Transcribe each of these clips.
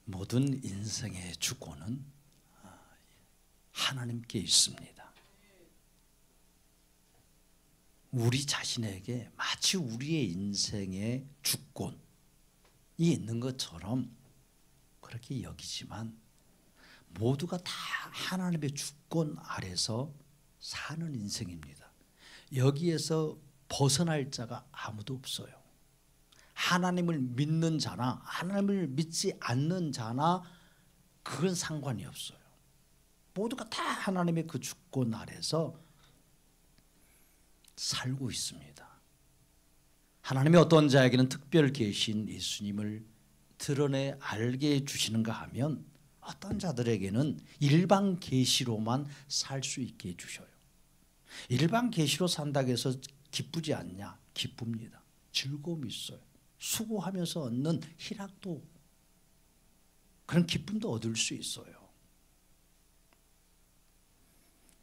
모든 인생의 주권은 하나님께 있습니다. 우리 자신에게 마치 우리의 인생의 주권이 있는 것처럼 그렇게 여기지만 모두가 다 하나님의 주권 아래서 사는 인생입니다. 여기에서 벗어날 자가 아무도 없어요. 하나님을 믿는 자나 하나님을 믿지 않는 자나 그건 상관이 없어요. 모두가 다 하나님의 그 주권 아래서 살고 있습니다. 하나님이 어떤 자에게는 특별 계신 예수님을 드러내 알게 해주시는가 하면 어떤 자들에게는 일반 계시로만 살 수 있게 해주셔요. 일반 계시로 산다고 해서 기쁘지 않냐? 기쁩니다. 즐거움이 있어요. 수고하면서 얻는 희락도 그런 기쁨도 얻을 수 있어요.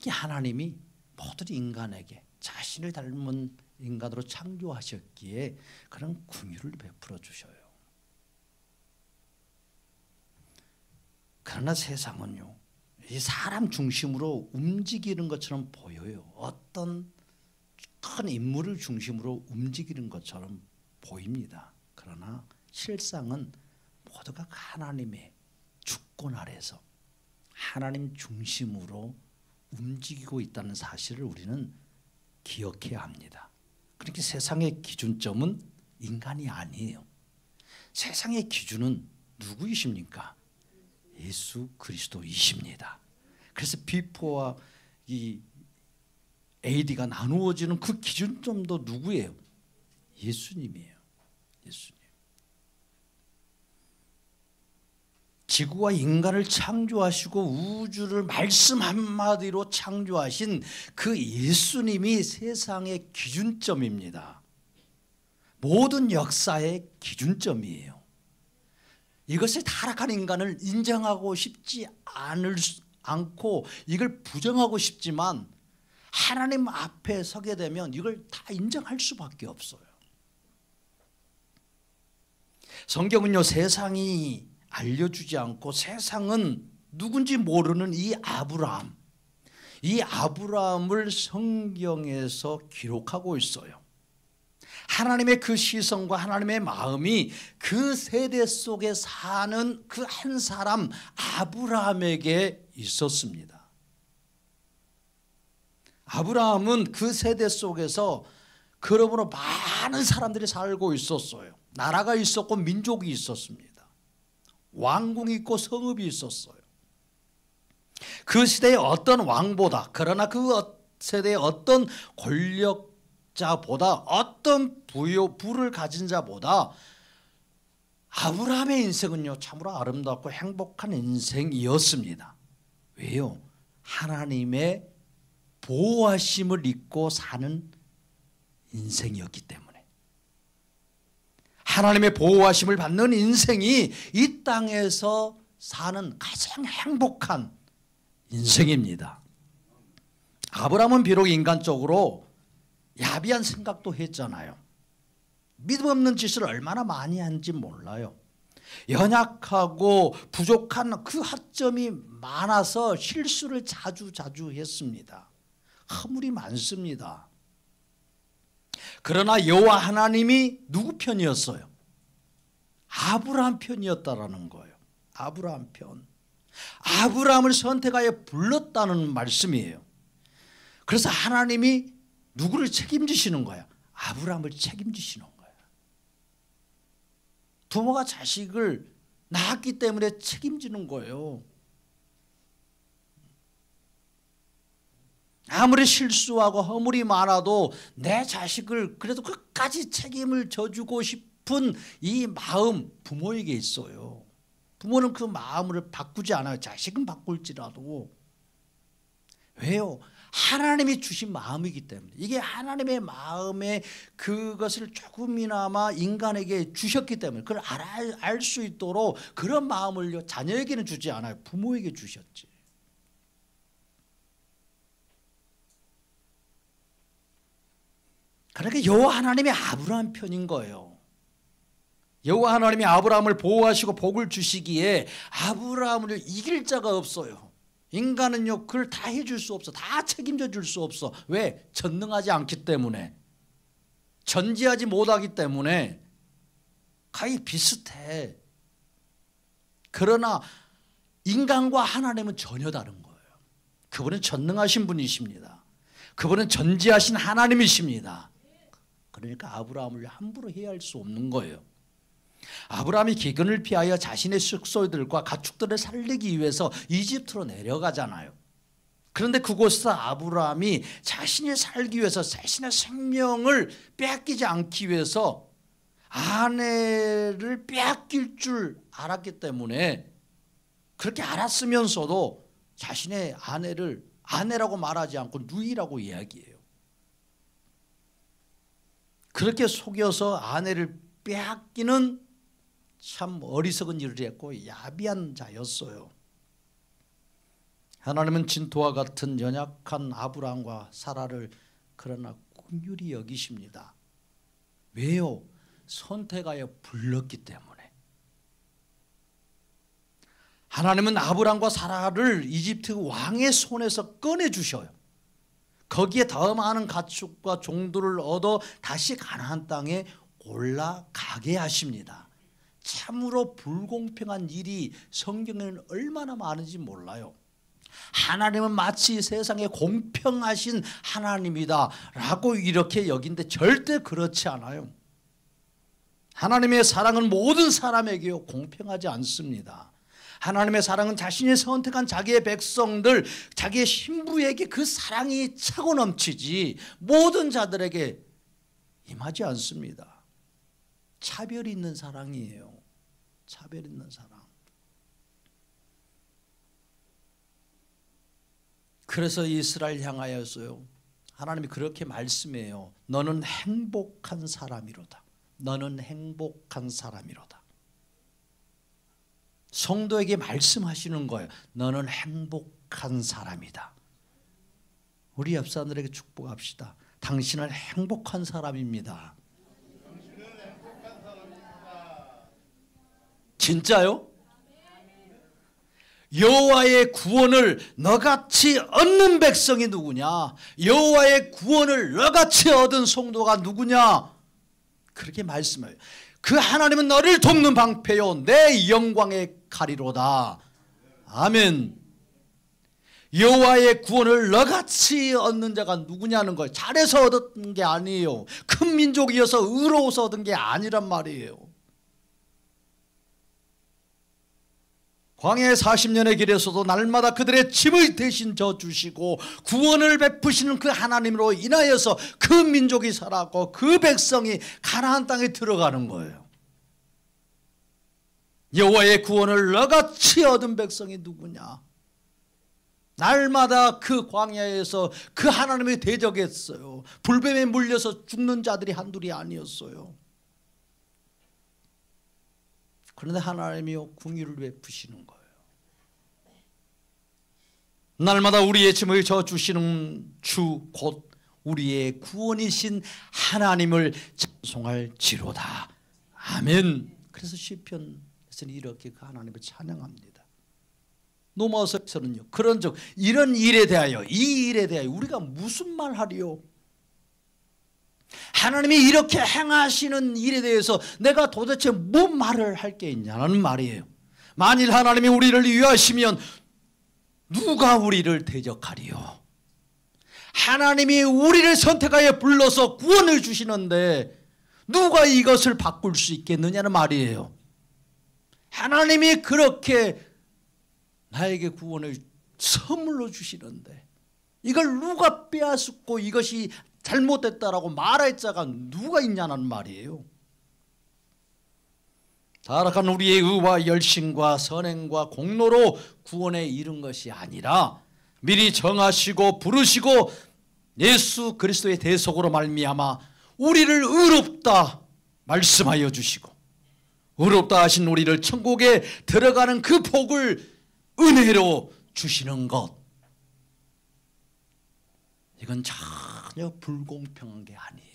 하나님이 모든 인간에게 자신을 닮은 인간으로 창조하셨기에 그런 긍휼을 베풀어 주셔요. 그러나 세상은요, 이 사람 중심으로 움직이는 것처럼 보여요. 어떤 큰 인물을 중심으로 움직이는 것처럼 보입니다. 그러나 실상은 모두가 하나님의 주권 아래서 하나님 중심으로 움직이고 있다는 사실을 우리는 기억해야 합니다. 그렇게 세상의 기준점은 인간이 아니에요. 세상의 기준은 누구이십니까? 예수 그리스도이십니다. 그래서 비포와 이 AD가 나누어지는 그 기준점도 누구예요? 예수님이에요. 예수님. 지구와 인간을 창조하시고 우주를 말씀 한마디로 창조하신 그 예수님이 세상의 기준점입니다. 모든 역사의 기준점이에요. 이것을 타락한 인간을 인정하고 싶지 않고 이걸 부정하고 싶지만 하나님 앞에 서게 되면 이걸 다 인정할 수밖에 없어요. 성경은요, 세상이 알려주지 않고 세상은 누군지 모르는 이 아브라함을 성경에서 기록하고 있어요. 하나님의 그 시선과 하나님의 마음이 그 세대 속에 사는 그 한 사람 아브라함에게 있었습니다. 아브라함은 그 세대 속에서 그러므로 많은 사람들이 살고 있었어요. 나라가 있었고 민족이 있었습니다. 왕궁이 있고 성읍이 있었어요. 그 시대의 어떤 왕보다, 그러나 그 세대의 어떤 권력자보다, 어떤 부를 가진 자보다 아브라함의 인생은요, 참으로 아름답고 행복한 인생이었습니다. 왜요? 하나님의 보호하심을 잊고 사는 인생이었기 때문에. 하나님의 보호하심을 받는 인생이 이 땅에서 사는 가장 행복한 인생입니다. 아브라함은 비록 인간적으로 야비한 생각도 했잖아요. 믿음 없는 짓을 얼마나 많이 한지 몰라요. 연약하고 부족한 그 하점이 많아서 실수를 자주 했습니다. 허물이 많습니다. 그러나 여호와 하나님이 누구 편이었어요? 아브라함 편이었다라는 거예요. 아브라함 편. 아브라함을 선택하여 불렀다는 말씀이에요. 그래서 하나님이 누구를 책임지시는 거야? 아브라함을 책임지시는 거야. 부모가 자식을 낳았기 때문에 책임지는 거예요. 아무리 실수하고 허물이 많아도 내 자식을 그래도 끝까지 책임을 져주고 싶은 이 마음 부모에게 있어요. 부모는 그 마음을 바꾸지 않아요. 자식은 바꿀지라도. 왜요? 하나님이 주신 마음이기 때문에. 이게 하나님의 마음에 그것을 조금이나마 인간에게 주셨기 때문에 그걸 알 수 있도록 그런 마음을 자녀에게는 주지 않아요. 부모에게 주셨지. 그러니까 여호와 하나님이 아브라함 편인 거예요. 여호와 하나님이 아브라함을 보호하시고 복을 주시기에 아브라함을 이길 자가 없어요. 인간은요 그걸 다 해줄 수 없어. 다 책임져 줄 수 없어. 왜? 전능하지 않기 때문에, 전지하지 못하기 때문에 거의 비슷해. 그러나 인간과 하나님은 전혀 다른 거예요. 그분은 전능하신 분이십니다. 그분은 전지하신 하나님이십니다. 그러니까 아브라함을 함부로 해할 수 없는 거예요. 아브라함이 기근을 피하여 자신의 숙소들과 가축들을 살리기 위해서 이집트로 내려가잖아요. 그런데 그곳에서 아브라함이 자신이 살기 위해서 자신의 생명을 빼앗기지 않기 위해서 아내를 빼앗길 줄 알았기 때문에, 그렇게 알았으면서도 자신의 아내를 아내라고 말하지 않고 누이라고 이야기해요. 그렇게 속여서 아내를 빼앗기는 참 어리석은 일을 했고 야비한 자였어요. 하나님은 진토와 같은 연약한 아브라함과 사라를 그러나 긍휼히 여기십니다. 왜요? 선택하여 불렀기 때문에. 하나님은 아브라함과 사라를 이집트 왕의 손에서 꺼내주셔요. 거기에 더 많은 가축과 종들을 얻어 다시 가나안 땅에 올라가게 하십니다. 참으로 불공평한 일이 성경에는 얼마나 많은지 몰라요. 하나님은 마치 세상에 공평하신 하나님이다 라고 이렇게 여긴데 절대 그렇지 않아요. 하나님의 사랑은 모든 사람에게 공평하지 않습니다. 하나님의 사랑은 자신이 선택한 자기의 백성들, 자기의 신부에게 그 사랑이 차고 넘치지 모든 자들에게 임하지 않습니다. 차별 있는 사랑이에요. 차별 있는 사랑. 그래서 이스라엘 향하여서요, 하나님이 그렇게 말씀해요. 너는 행복한 사람이로다. 너는 행복한 사람이로다. 성도에게 말씀하시는 거예요. 너는 행복한 사람이다. 우리 옆 사람들에게 축복합시다. 당신은 행복한 사람입니다. 진짜요? 여호와의 구원을 너같이 얻는 백성이 누구냐? 여호와의 구원을 너같이 얻은 성도가 누구냐? 그렇게 말씀해요. 그 하나님은 너를 돕는 방패요 내 영광의 칼이로다. 아멘. 여호와의 구원을 너같이 얻는 자가 누구냐는 거예요. 잘해서 얻은 게 아니에요. 큰 민족이어서 의로워서 얻은 게 아니란 말이에요. 광야의 40년의 길에서도 날마다 그들의 짐을 대신 져주시고 구원을 베푸시는 그 하나님으로 인하여서 그 민족이 살았고 그 백성이 가나안 땅에 들어가는 거예요. 여호와의 구원을 너같이 얻은 백성이 누구냐? 날마다 그 광야에서 그 하나님을 대적했어요. 불뱀에 물려서 죽는 자들이 한둘이 아니었어요. 그런데 하나님이요 긍휼을 베푸시는 거예요. 날마다 우리의 짐을 져주시는 주 곧 우리의 구원이신 하나님을 찬송할지로다. 아멘. 그래서 시편에서는 이렇게 그 하나님을 찬양합니다. 로마서에서는요 그런즉 이런 일에 대하여, 이 일에 대하여 우리가 무슨 말 하리요? 하나님이 이렇게 행하시는 일에 대해서 내가 도대체 뭔 말을 할 게 있냐는 말이에요. 만일 하나님이 우리를 위하시면 누가 우리를 대적하리요? 하나님이 우리를 선택하여 불러서 구원을 주시는데 누가 이것을 바꿀 수 있겠느냐는 말이에요. 하나님이 그렇게 나에게 구원을 선물로 주시는데 이걸 누가 빼앗고 이것이 잘못됐다라고 말할 자가 누가 있냐는 말이에요. 타락한 우리의 의와 열심과 선행과 공로로 구원에 이른 것이 아니라 미리 정하시고 부르시고 예수 그리스도의 대속으로 말미암아 우리를 의롭다 말씀하여 주시고 의롭다 하신 우리를 천국에 들어가는 그 복을 은혜로 주시는 것, 이건 전혀 불공평한 게 아니에요.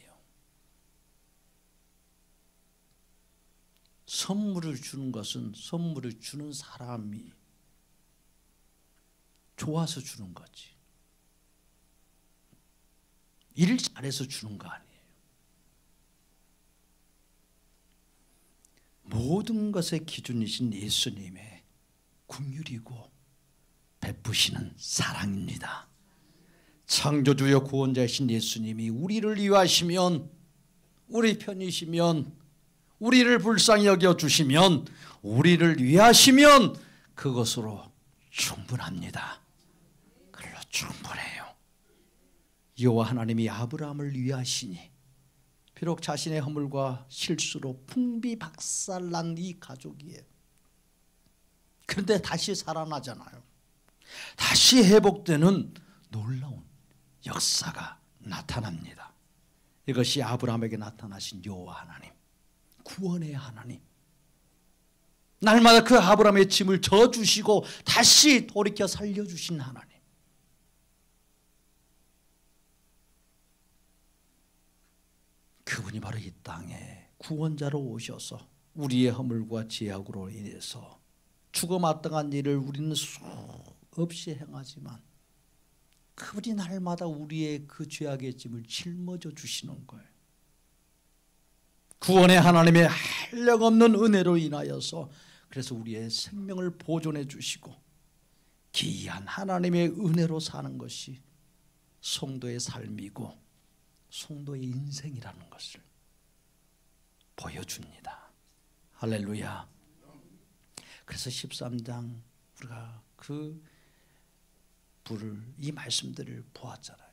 선물을 주는 것은 선물을 주는 사람이 좋아서 주는 거지. 일 잘해서 주는 거 아니에요. 모든 것의 기준이신 예수님의 긍휼이고 베푸시는 사랑입니다. 창조주여 구원자이신 예수님이 우리를 위하시면, 우리 편이시면, 우리를 불쌍히 여겨주시면, 우리를 위하시면 그것으로 충분합니다. 그걸로 충분해요. 여호와 하나님이 아브라함을 위하시니 비록 자신의 허물과 실수로 풍비박살난 이 가족이에요. 그런데 다시 살아나잖아요. 다시 회복되는 놀라운 역사가 나타납니다. 이것이 아브라함에게 나타나신 여호와 하나님, 구원의 하나님, 날마다 그 아브라함의 짐을 져주시고 다시 돌이켜 살려주신 하나님. 그분이 바로 이 땅에 구원자로 오셔서 우리의 허물과 죄악으로 인해서 죽어마땅한 일을 우리는 수없이 행하지만 그분이 날마다 우리의 그 죄악의 짐을 짊어져 주시는 거예요. 구원의 하나님의 한량없는 은혜로 인하여서 그래서 우리의 생명을 보존해 주시고 기이한 하나님의 은혜로 사는 것이 성도의 삶이고 성도의 인생이라는 것을 보여줍니다. 할렐루야. 그래서 13장 우리가 이 말씀들을 보았잖아요.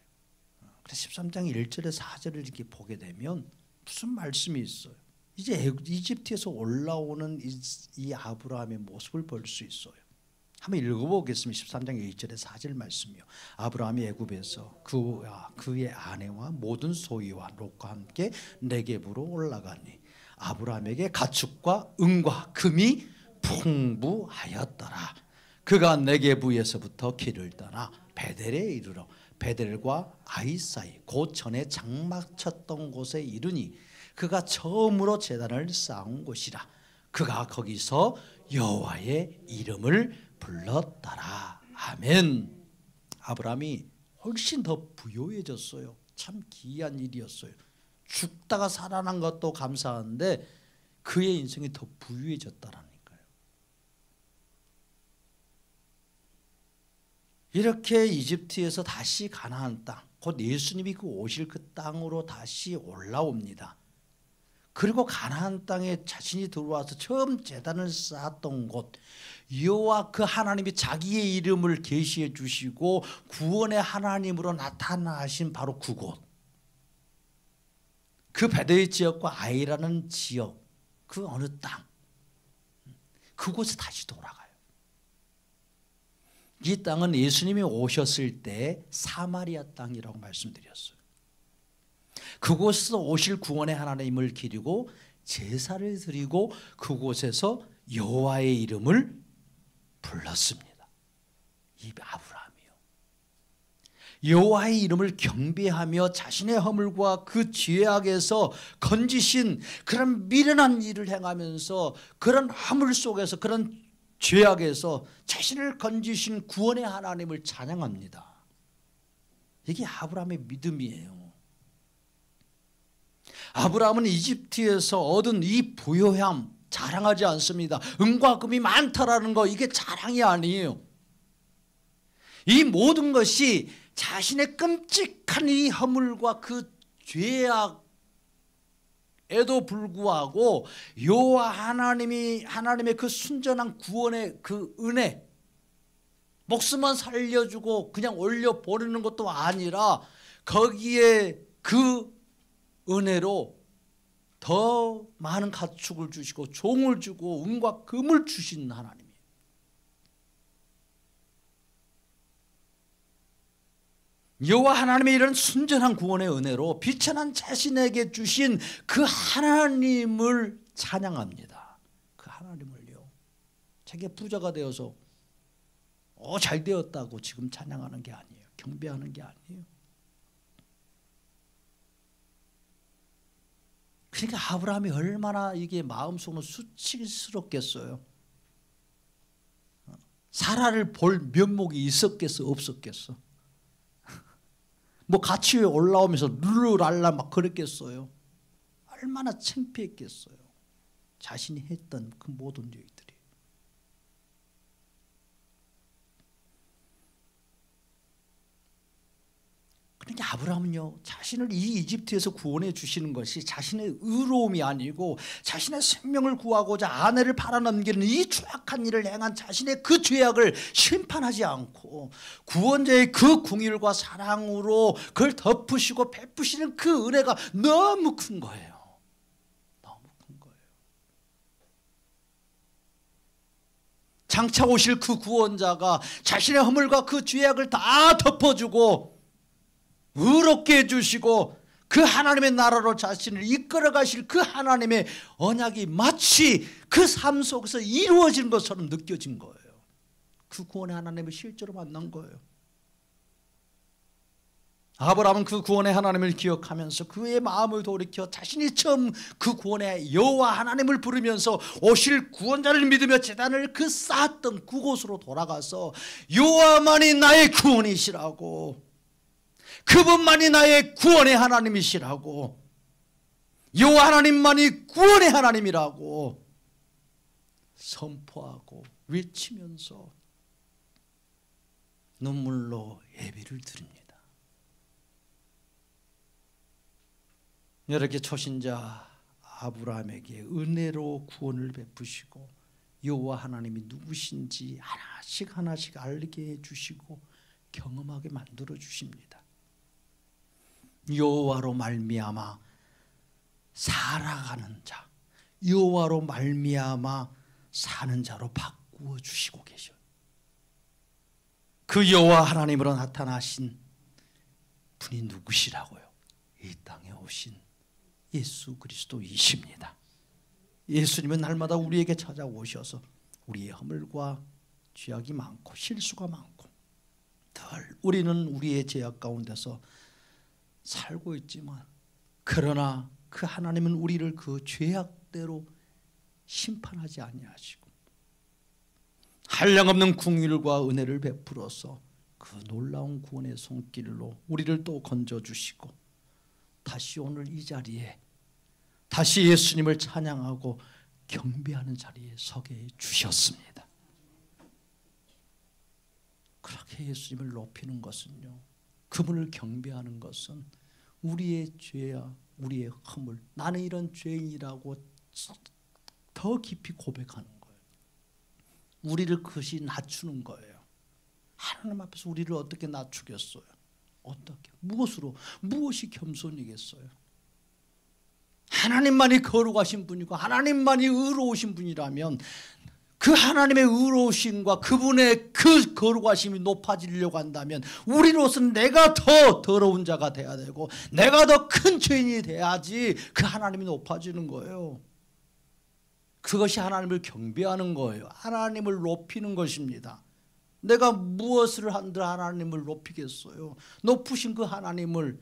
그래서 13장 1절에 4절을 이렇게 보게 되면 무슨 말씀이 있어요? 이제 이집트에서 올라오는 이 아브라함의 모습을 볼 수 있어요. 한번 읽어보겠습니다. 13장 1절에 4절 말씀이요. 아브라함이 애굽에서 그의 아내와 모든 소유와 롯과 함께 네겝으로 올라가니 아브라함에게 가축과 은과 금이 풍부하였더라. 그가 네겝에서부터 길을 떠나 베델에 이르러 베델과 아이 사이 곧 전에 장막 쳤던 곳에 이르니 그가 처음으로 제단을 쌓은 곳이라. 그가 거기서 여호와의 이름을 불렀더라. 아멘. 아브라함이 훨씬 더 부유해졌어요. 참 기이한 일이었어요. 죽다가 살아난 것도 감사한데 그의 인생이 더 부유해졌다라니까요. 이렇게 이집트에서 다시 가나안 땅, 곧 예수님이 오실 그 땅으로 다시 올라옵니다. 그리고 가나안 땅에 자신이 들어와서 처음 제단을 쌓았던 곳, 여호와 그 하나님이 자기의 이름을 계시해 주시고 구원의 하나님으로 나타나신 바로 그곳, 그 베델 지역과 아이라는 지역, 그 어느 땅, 그곳에 다시 돌아가요. 이 땅은 예수님이 오셨을 때 사마리아 땅이라고 말씀드렸어요. 그곳에서 오실 구원의 하나님을 기리고 제사를 드리고 그곳에서 여호와의 이름을 불렀습니다. 이 아브라함이요. 여호와의 이름을 경배하며 자신의 허물과 그 죄악에서 건지신 그런 미련한 일을 행하면서 그런 허물 속에서 그런 죄악에서 자신을 건지신 구원의 하나님을 찬양합니다. 이게 아브라함의 믿음이에요. 아브라함은 이집트에서 얻은 이 부요함 자랑하지 않습니다. 은과 금이 많다라는 거, 이게 자랑이 아니에요. 이 모든 것이 자신의 끔찍한 이 허물과 그 죄악에도 불구하고 여호와 하나님의 그 순전한 구원의 그 은혜, 목숨만 살려주고 그냥 올려버리는 것도 아니라 거기에 그 은혜로 더 많은 가축을 주시고 종을 주고 은과 금을 주신 하나님이에요. 여호와 하나님의 이런 순전한 구원의 은혜로 비천한 자신에게 주신 그 하나님을 찬양합니다. 그 하나님을요. 자기 부자가 되어서 잘 되었다고 지금 찬양하는 게 아니에요. 경배하는 게 아니에요. 그러니까 아브라함이 얼마나 이게 마음속으로 수치스럽겠어요. 사라를 볼 면목이 있었겠어 없었겠어? 뭐 같이 올라오면서 룰루랄라 막 그랬겠어요. 얼마나 창피했겠어요. 자신이 했던 그 모든 일들이. 그러니까 아브라함은요, 자신을 이 이집트에서 구원해 주시는 것이 자신의 의로움이 아니고 자신의 생명을 구하고자 아내를 팔아넘기는 이 추악한 일을 행한 자신의 그 죄악을 심판하지 않고 구원자의 그 궁율과 사랑으로 그걸 덮으시고 베푸시는 그 은혜가 너무 큰 거예요. 너무 큰 거예요. 장차 오실 그 구원자가 자신의 허물과 그 죄악을 다 덮어주고 의롭게 해주시고 그 하나님의 나라로 자신을 이끌어 가실 그 하나님의 언약이 마치 그 삶 속에서 이루어진 것처럼 느껴진 거예요. 그 구원의 하나님을 실제로 만난 거예요. 아브라함은 그 구원의 하나님을 기억하면서 그의 마음을 돌이켜 자신이 처음 그 구원의 여호와 하나님을 부르면서 오실 구원자를 믿으며 제단을 그 쌓았던 그곳으로 돌아가서 여호와만이 나의 구원이시라고, 그분만이 나의 구원의 하나님이시라고, 여호와 하나님만이 구원의 하나님이라고 선포하고 외치면서 눈물로 예배를 드립니다. 이렇게 초신자 아브라함에게 은혜로 구원을 베푸시고 여호와 하나님이 누구신지 하나씩 하나씩 알게 해주시고 경험하게 만들어 주십니다. 여호와로 말미암아 살아가는 자, 여호와로 말미암아 사는 자로 바꾸어 주시고 계셔요. 그 여호와 하나님으로 나타나신 분이 누구시라고요? 이 땅에 오신 예수 그리스도이십니다. 예수님은 날마다 우리에게 찾아오셔서 우리의 허물과 죄악이 많고 실수가 많고 늘 우리는 우리의 죄악 가운데서 살고 있지만, 그러나 그 하나님은 우리를 그 죄악대로 심판하지 아니하시고 한량없는 긍휼과 은혜를 베풀어서 그 놀라운 구원의 손길로 우리를 또 건져주시고 다시 오늘 이 자리에 다시 예수님을 찬양하고 경배하는 자리에 서게 해주셨습니다. 그렇게 예수님을 높이는 것은요, 그분을 경배하는 것은 우리의 죄야 우리의 허물, 나는 이런 죄인이라고 더 깊이 고백하는 거예요. 우리를 그것이 낮추는 거예요. 하나님 앞에서 우리를 어떻게 낮추겠어요? 어떻게? 무엇으로? 무엇이 겸손이겠어요? 하나님만이 거룩하신 분이고 하나님만이 의로우신 분이라면 그 하나님의 의로우심과 그분의 그 거룩하심이 높아지려고 한다면 우리로서는 내가 더 더러운 자가 돼야 되고 내가 더 큰 죄인이 돼야지 그 하나님이 높아지는 거예요. 그것이 하나님을 경배하는 거예요. 하나님을 높이는 것입니다. 내가 무엇을 한들 하나님을 높이겠어요? 높으신 그 하나님을,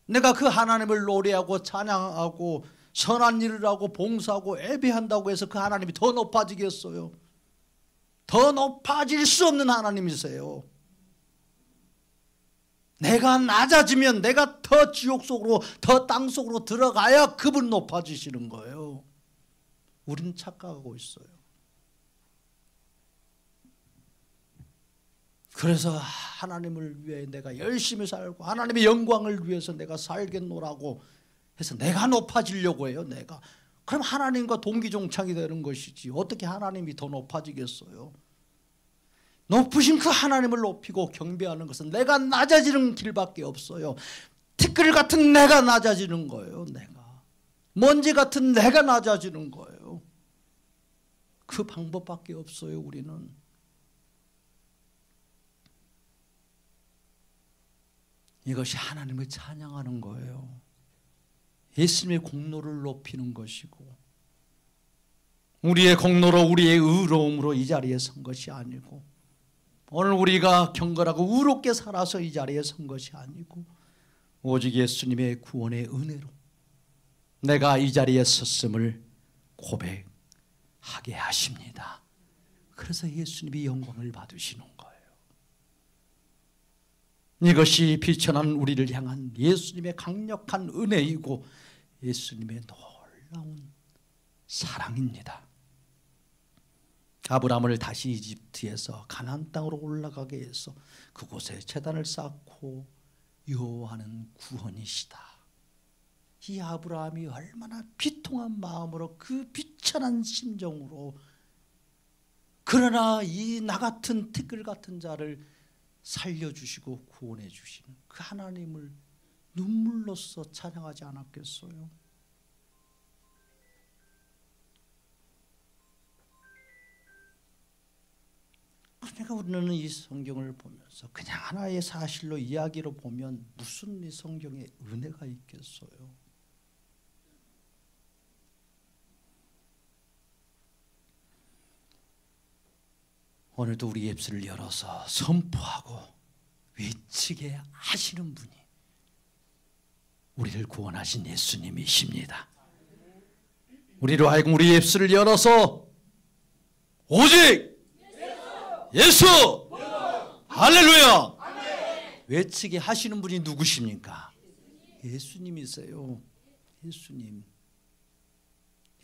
내가 그 하나님을 노래하고 찬양하고 선한 일을 하고 봉사하고 예배한다고 해서 그 하나님이 더 높아지겠어요? 더 높아질 수 없는 하나님이세요. 내가 낮아지면 내가 더 지옥 속으로, 더 땅 속으로 들어가야 그분 높아지시는 거예요. 우리는 착각하고 있어요. 그래서 하나님을 위해 내가 열심히 살고 하나님의 영광을 위해서 내가 살겠노라고 해서 내가 높아지려고 해요. 내가. 그럼 하나님과 동기종착이 되는 것이지 어떻게 하나님이 더 높아지겠어요? 높으신 그 하나님을 높이고 경배하는 것은 내가 낮아지는 길밖에 없어요. 티끌 같은 내가 낮아지는 거예요. 내가. 먼지 같은 내가 낮아지는 거예요. 그 방법밖에 없어요. 우리는. 이것이 하나님을 찬양하는 거예요. 예수님의 공로를 높이는 것이고 우리의 공로로 우리의 의로움으로 이 자리에 선 것이 아니고 오늘 우리가 경건하고 의롭게 살아서 이 자리에 선 것이 아니고 오직 예수님의 구원의 은혜로 내가 이 자리에 섰음을 고백하게 하십니다. 그래서 예수님이 영광을 받으시는 거예요. 이것이 비천한 우리를 향한 예수님의 강력한 은혜이고 예수님의 놀라운 사랑입니다. 아브라함을 다시 이집트에서 가나안 땅으로 올라가게 해서 그곳에 제단을 쌓고 여호와는 구원이시다. 이 아브라함이 얼마나 비통한 마음으로 그 비천한 심정으로 그러나 이 나 같은 티끌 같은 자를 살려주시고 구원해 주시는 그 하나님을 눈물로써 찬양하지 않았겠어요? 그러니까 우리는 이 성경을 보면서 그냥 하나의 사실로 이야기로 보면 무슨 이 성경에 은혜가 있겠어요? 오늘도 우리 입술을 열어서 선포하고 외치게 하시는 분이 우리를 구원하신 예수님이십니다. 우리로 하여금 우리 입술을 열어서 오직 예수! 할렐루야! 외치게 하시는 분이 누구십니까? 예수님이세요. 예수님.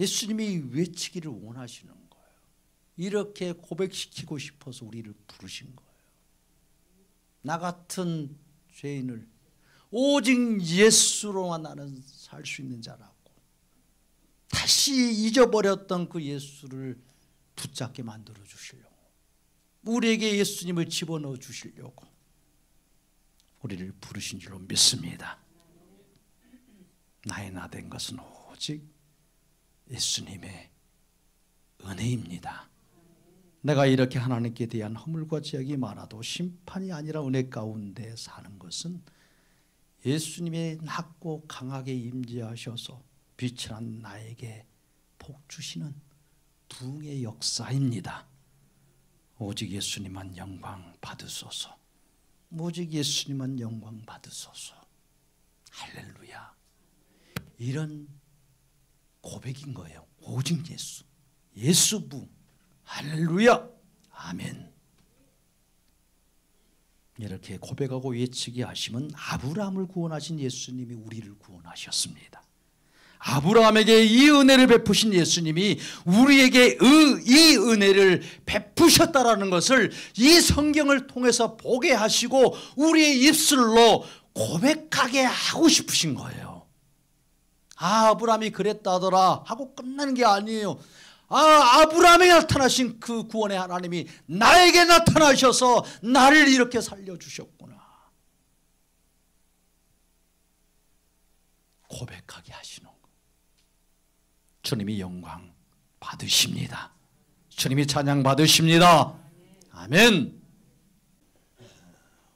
예수님이 외치기를 원하시는 거예요. 이렇게 고백시키고 싶어서 우리를 부르신 거예요. 나 같은 죄인을 오직 예수로만 나는 살 수 있는 자라고 다시 잊어버렸던 그 예수를 붙잡게 만들어 주시려고 우리에게 예수님을 집어넣어 주시려고 우리를 부르신 줄로 믿습니다. 나의 나 된 것은 오직 예수님의 은혜입니다. 내가 이렇게 하나님께 대한 허물과 죄악이 많아도 심판이 아니라 은혜 가운데 사는 것은 예수님의 낮고 강하게 임재하셔서 비천한 나에게 복 주시는 부흥의 역사입니다. 오직 예수님만 영광 받으소서. 오직 예수님만 영광 받으소서. 할렐루야. 이런 고백인 거예요. 오직 예수. 예수 부흥. 할렐루야. 아멘. 이렇게 고백하고 외치게 하시면 아브라함을 구원하신 예수님이 우리를 구원하셨습니다. 아브라함에게 이 은혜를 베푸신 예수님이 우리에게 이 은혜를 베푸셨다라는 것을 이 성경을 통해서 보게 하시고 우리의 입술로 고백하게 하고 싶으신 거예요. 아브라함이 그랬다더라 하고 끝나는 게 아니에요. 아브라함에게 나타나신 그 구원의 하나님이 나에게 나타나셔서 나를 이렇게 살려주셨구나. 고백하게 하시는 거. 주님이 영광 받으십니다. 주님이 찬양 받으십니다. 아멘.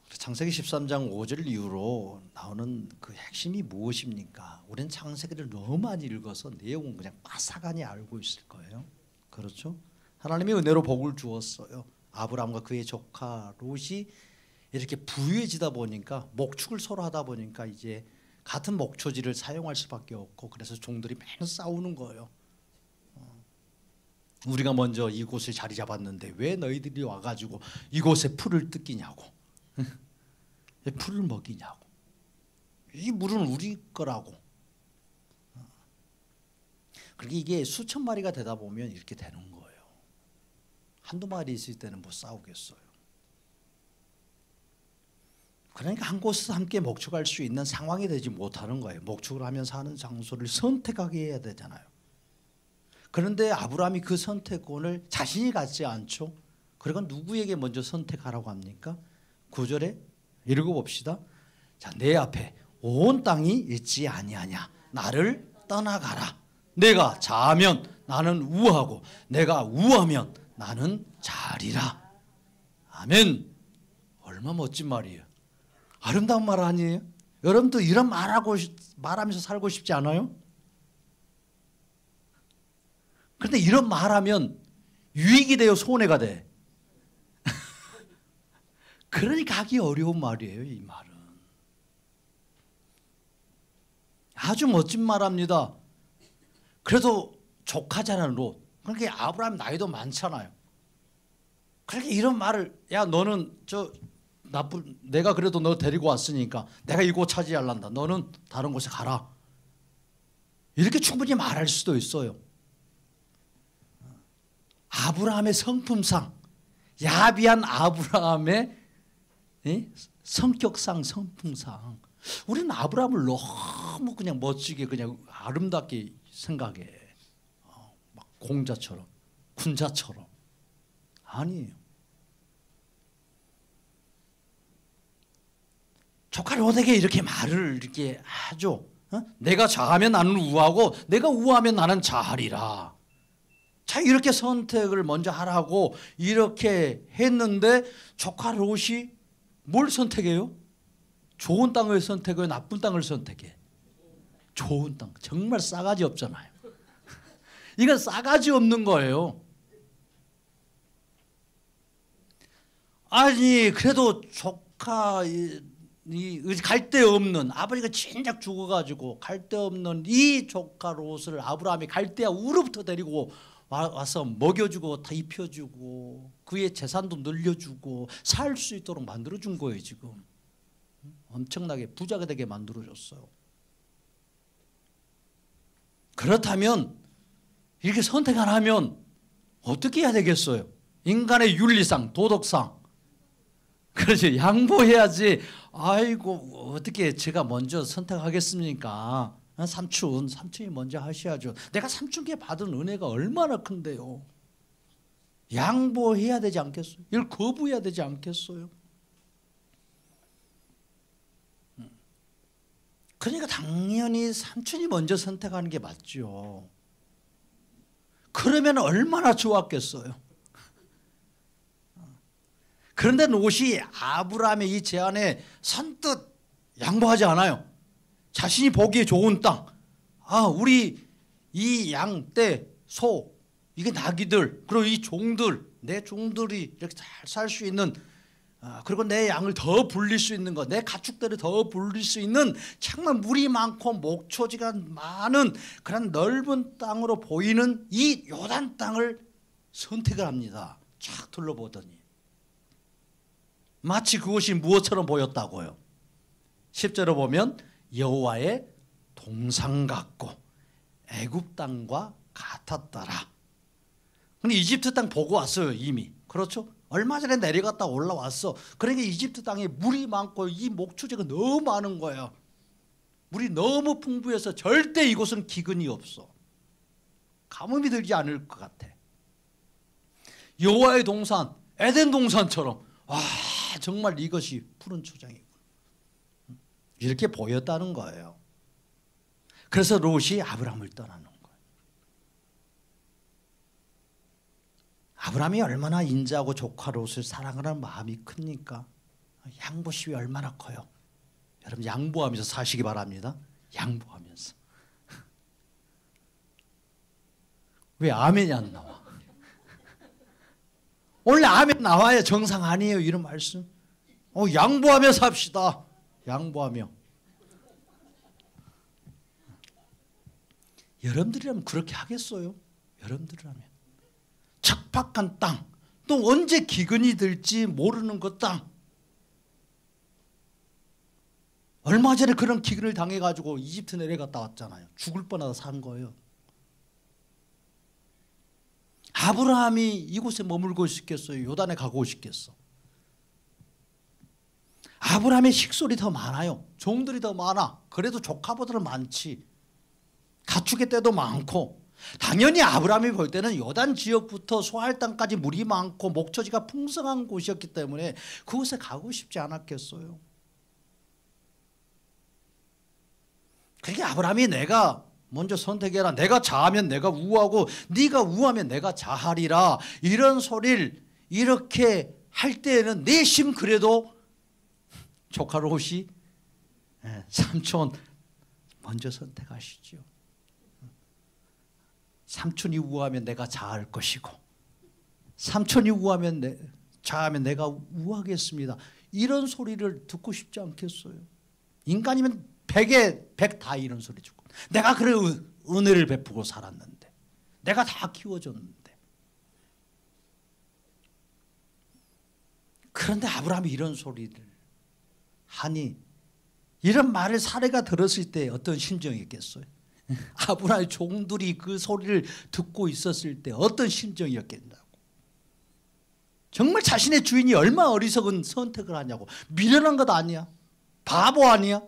창세기 13장 5절 이후로 나오는 그 핵심이 무엇입니까? 우리는 창세기를 너무 많이 읽어서 내용은 그냥 빠삭하니 알고 있을 거예요. 그렇죠? 하나님이 은혜로 복을 주었어요. 아브라함과 그의 조카 롯이 이렇게 부유해지다 보니까 목축을 서로 하다 보니까 이제 같은 목초지를 사용할 수밖에 없고 그래서 종들이 맨날 싸우는 거예요. 우리가 먼저 이곳에 자리 잡았는데 왜 너희들이 와가지고 이곳에 풀을 뜯기냐고. 풀을 먹이냐고. 이 물은 우리 거라고. 그러니까 이게 수천 마리가 되다 보면 이렇게 되는 거예요. 한두 마리 있을 때는 뭐 싸우겠어요. 그러니까 한 곳에서 함께 목축할 수 있는 상황이 되지 못하는 거예요. 목축을 하면서 하는 장소를 선택하게 해야 되잖아요. 그런데 아브라함이 그 선택권을 자신이 갖지 않죠. 그러니까 누구에게 먼저 선택하라고 합니까? 9절에 읽어봅시다. 자, 내 앞에 온 땅이 있지 아니하냐. 나를 떠나가라. 내가 자하면 나는 우하고 내가 우하면 나는 자리라. 아멘. 얼마나 멋진 말이에요. 아름다운 말 아니에요? 여러분도 이런 말하면서 살고 싶지 않아요? 그런데 이런 말하면 유익이 돼요? 손해가 돼? 그러니까 하기 어려운 말이에요. 이 말은 아주 멋진 말합니다. 그래도 조카잖아요, 롯. 그러니까 아브라함 나이도 많잖아요. 그러니까 이런 말을, 야 너는 내가 그래도 너 데리고 왔으니까 내가 이곳 차지할란다. 너는 다른 곳에 가라. 이렇게 충분히 말할 수도 있어요. 아브라함의 성품상, 야비한 아브라함의 성격상, 성품상 우리는 아브라함을 너무 그냥 멋지게 그냥 아름답게 생각해. 막 공자처럼, 군자처럼. 아니에요. 조카 롯에게 이렇게 말을 이렇게 하죠. 내가 자하면 나는 우하고 내가 우하면 나는 자하리라. 자, 이렇게 선택을 먼저 하라고 이렇게 했는데 조카 롯이 뭘 선택해요? 좋은 땅을 선택해요? 나쁜 땅을 선택해? 좋은 땅. 정말 싸가지 없잖아요. 이건 싸가지 없는 거예요. 아니 그래도 조카 갈 데 없는, 아버지가 진작 죽어가지고 갈 데 없는 이 조카 롯을 아브라함이 갈대아 우르부터 데리고 와서 먹여주고 다 입혀주고 그의 재산도 늘려주고 살 수 있도록 만들어준 거예요. 지금 엄청나게 부자가 되게 만들어줬어요. 그렇다면 이렇게 선택 안 하면 어떻게 해야 되겠어요? 인간의 윤리상, 도덕상. 그렇죠. 양보해야지. 아이고 어떻게 제가 먼저 선택하겠습니까? 삼촌이 먼저 하셔야죠. 내가 삼촌께 받은 은혜가 얼마나 큰데요. 양보해야 되지 않겠어요? 이걸 거부해야 되지 않겠어요? 그러니까 당연히 삼촌이 먼저 선택하는 게 맞죠. 그러면 얼마나 좋았겠어요. 그런데 롯이 아브라함의 이 제안에 선뜻 양보하지 않아요. 자신이 보기에 좋은 땅, 우리 이 양, 떼, 소, 이게 나귀들, 그리고 이 종들, 내 종들이 이렇게 잘 살 수 있는, 그리고 내 양을 더 불릴 수 있는 것, 내 가축들을 더 불릴 수 있는 정말 물이 많고 목초지가 많은 그런 넓은 땅으로 보이는 이 요단 땅을 선택을 합니다. 쫙 둘러보더니 마치 그것이 무엇처럼 보였다고요? 10절에 보면 여호와의 동상 같고 애굽 땅과 같았더라. 근데 이집트 땅 보고 왔어요. 이미. 그렇죠? 얼마 전에 내려갔다 올라왔어. 그러니까 이집트 땅에 물이 많고 이 목초지가 너무 많은 거예요. 물이 너무 풍부해서 절대 이곳은 기근이 없어. 가뭄이 들지 않을 것 같아. 여호와의 동산, 에덴 동산처럼, 와 정말 이것이 푸른 초장이고 이렇게 보였다는 거예요. 그래서 롯이 아브라함을 떠나는 거예요. 아브라함이 얼마나 인자하고 조카 롯을 사랑하는 마음이 큽니까? 양보심이 얼마나 커요. 여러분 양보하면서 사시기 바랍니다. 양보하면서. 왜 아멘이 안 나와? 원래 아멘 나와야 정상 아니에요. 이런 말씀. 양보하며 삽시다. 양보하며. 여러분들이라면 그렇게 하겠어요? 여러분들이라면. 척박한 땅, 또 언제 기근이 들지 모르는 그 땅. 얼마 전에 그런 기근을 당해가지고 이집트 내려갔다 왔잖아요. 죽을 뻔하다 산 거예요. 아브라함이 이곳에 머물고 싶겠어요? 요단에 가고 싶겠어? 아브라함의 식솔이 더 많아요. 종들이 더 많아. 그래도 조카보다는 많지. 가축의 떼도 많고. 당연히 아브라함이 볼 때는 요단 지역부터 소할 땅까지 물이 많고 목초지가 풍성한 곳이었기 때문에 그곳에 가고 싶지 않았겠어요. 그러니까 아브라함이 내가 먼저 선택해라. 내가 자하면 내가 우하고 네가 우하면 내가 자하리라. 이런 소리를 이렇게 할 때에는 내심 그래도 조카 롯이 삼촌 먼저 선택하시죠. 삼촌이 우하면 내가 자할 것이고 삼촌이 자하면 내가 우하겠습니다. 이런 소리를 듣고 싶지 않겠어요? 인간이면 100에 100 다 이런 소리 듣고 내가 그래 은혜를 베푸고 살았는데, 내가 다 키워줬는데. 그런데 아브라함이 이런 소리를 하니, 이런 말을 사례가 들었을 때 어떤 심정이었겠어요? 아브라함의 종들이 그 소리를 듣고 있었을 때 어떤 심정이었겠냐고. 정말 자신의 주인이 얼마나 어리석은 선택을 하냐고. 미련한 것 아니야? 바보 아니야?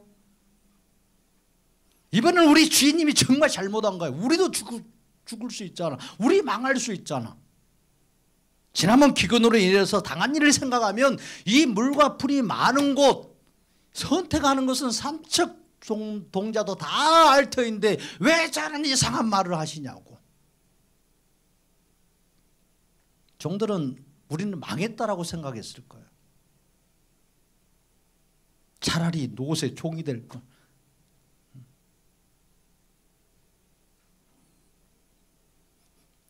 이번엔 우리 주인님이 정말 잘못한 거야. 우리도 죽을 수 있잖아. 우리 망할 수 있잖아. 지난번 기근으로 인해서 당한 일을 생각하면 이 물과 풀이 많은 곳 선택하는 것은 삼척 동자도 다 알 터인데 왜 저런 이상한 말을 하시냐고. 종들은 우리는 망했다라고 생각했을 거예요. 차라리 노새 종이 될 걸.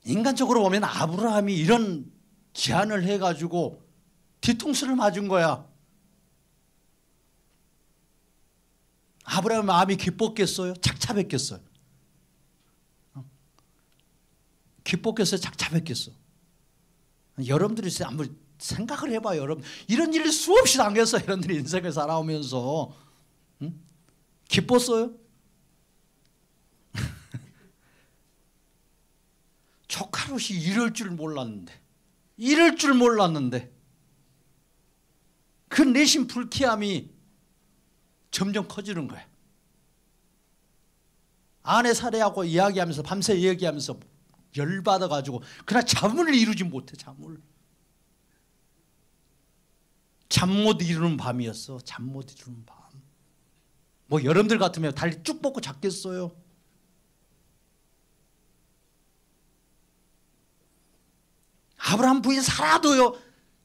인간적으로 보면 아브라함이 이런 제안을 해가지고 뒤통수를 맞은 거야. 아브라함의 마음이 기뻤겠어요? 착잡했겠어요? 기뻤겠어요? 착잡했겠어? 여러분들이 한번 생각을 해봐요. 여러분, 이런 일을 수없이 당했어. 여러분들이 인생을 살아오면서. 응? 기뻤어요? 조카롯이 이럴 줄 몰랐는데 그 내심 불쾌함이 점점 커지는 거야. 아내 살해하고 이야기하면서 밤새 이야기하면서 열받아가지고 그날 잠을 이루지 못해. 잠 못 이루는 밤이었어. 잠 못 이루는 밤. 뭐 여러분들 같으면 다리 쭉 뻗고 잤겠어요? 아브라함 부인 살아도요,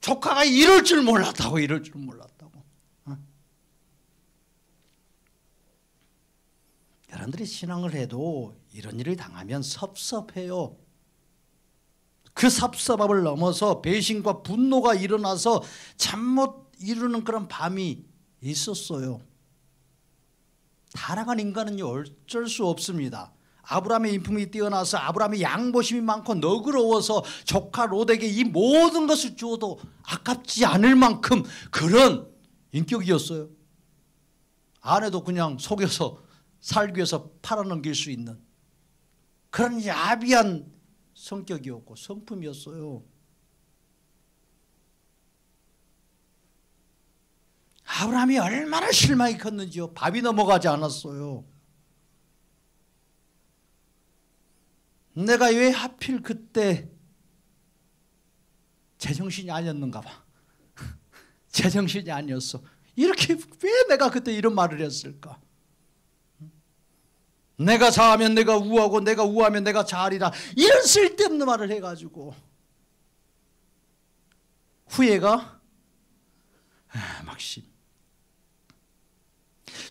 조카가 이럴 줄 몰랐다고. 여러분들이 신앙을 해도 이런 일을 당하면 섭섭해요. 그 섭섭함을 넘어서 배신과 분노가 일어나서 잠 못 이루는 그런 밤이 있었어요. 타락한 인간은요, 어쩔 수 없습니다. 아브라함의 인품이 뛰어나서 아브라함의 양보심이 많고 너그러워서 조카 롯에게 이 모든 것을 주어도 아깝지 않을 만큼 그런 인격이었어요. 아내도 그냥 속여서 살기 위해서 팔아넘길 수 있는 그런 야비한 성격이었고 성품이었어요. 아브라함이 얼마나 실망이 컸는지요. 밥이 넘어가지 않았어요. 내가 왜 하필 그때 제정신이 아니었는가 봐. 제정신이 아니었어. 이렇게 왜 내가 그때 이런 말을 했을까? 내가 자하면 내가 우하고 내가 우하면 내가 자하리라. 이런 쓸데없는 말을 해가지고 후회가 막심.